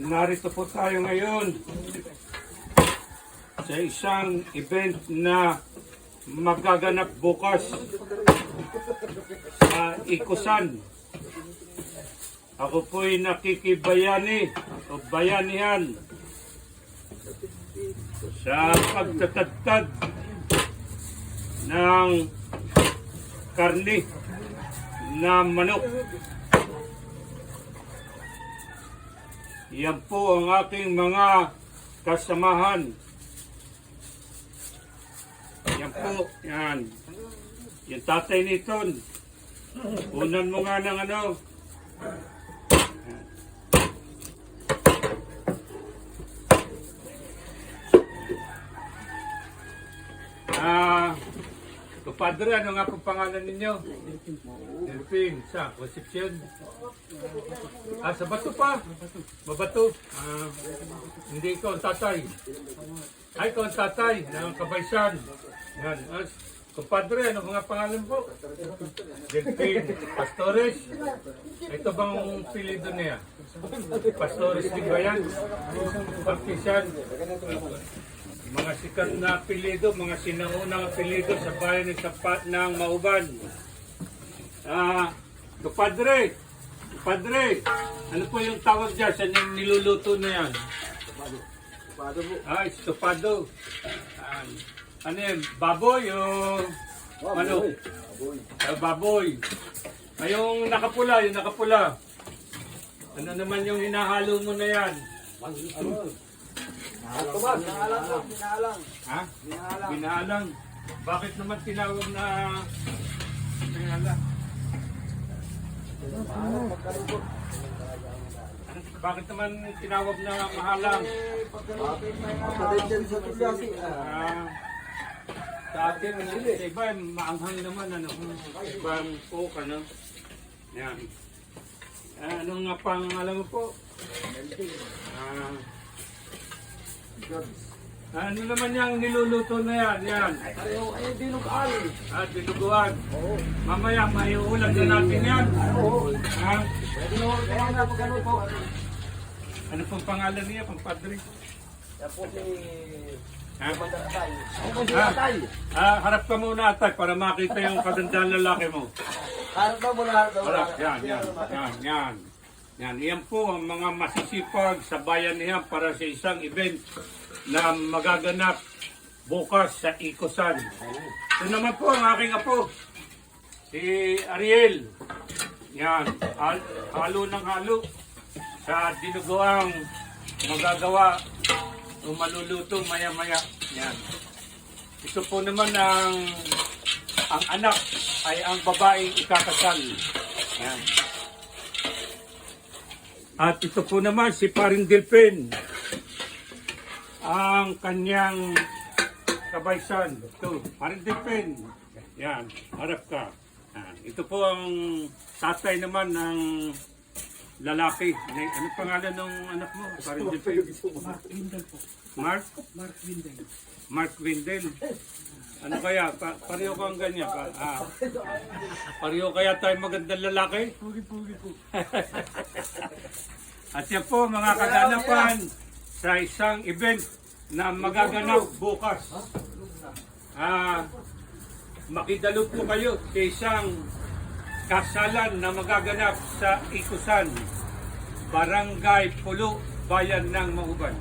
Narito po tayo ngayon sa isang event na magaganap bukas sa Ikusan. Ako po'y nakikibayani o bayanihan sa pagtatagtad ng karne na manok. Yan po ang aking mga kasamahan. Yan po, yan. Yung tatay niton. Unan mo nga ng ano. Padre, ano nga po pangalan ninyo? Delping. Sa Concepcion. Sa Bato pa. Mabato. Hindi ikaw ang tatay. Ay, ikaw ang tatay ng Kabaysan. Yan. Compadre, ano mga pangalan po? Delping. Pastores. Ito bang pilido niya? Pastores din ba yan? Baptisan. Mga sikat na apelido, mga sinaunang apelido sa bayan ng Sapat ng Mauban. Padre, ano po yung tawag dyan? Saan yung niluluto na yan? Estupado po. Estupado. Ano yan? Baboy o ano? Baboy. Yung nakapula, Ano naman yung hinahalo mo na yan? Binahalang. Ha? Binahalang. Bakit naman tinawag na binahalang? Bakit naman tinawag na mahalang? Sa atin, sa iba, maanghang naman, ano? Ibang coke, ano? Yan. Ano nga pang, alam mo po? Ano naman yung niluluto na yan? Yan. Ay, dinugaan. Dinuguan. Mamaya, may ulam na natin yan. Kaya nga pag ano po. Ano pong pangalan niya, pang padre? Yan po si... Atay. Ako po si Atay. Harap ka muna, Atay, para makita yung kagandahan ng lalaki mo. Harap daw muna. Harap, yan. Yan po ang mga masisipag sa bayan niya para sa isang event na magaganap bukas sa Ikusan. Ito naman po ang aking apo, si Ariel. Yan, halo ng halo sa dinuguang magagawa o maluluto maya-maya. Yan. Ito po naman ang anak ay ang babaeng ikakasal. Yan. At ito po naman si Paring Delpin, ang kanyang kabaysan. Ito, Paring Delpin. Yan, harap ka. Ito po ang tatay naman ng lalaki. Ano pangalan ng anak mo? Paring Delpin? Mark Windel po. Mark? Mark Windel. Mark Windel. Ano kaya? Pareho kang ganyan. Pareho kaya tayo magandang lalaki? Pugi-pugi po. At yan po mga kaganapan sa isang event na magaganap bukas. Makidalo po kayo sa isang kasalan na magaganap sa Ikusan, Barangay Pulo, Bayan ng Mauban.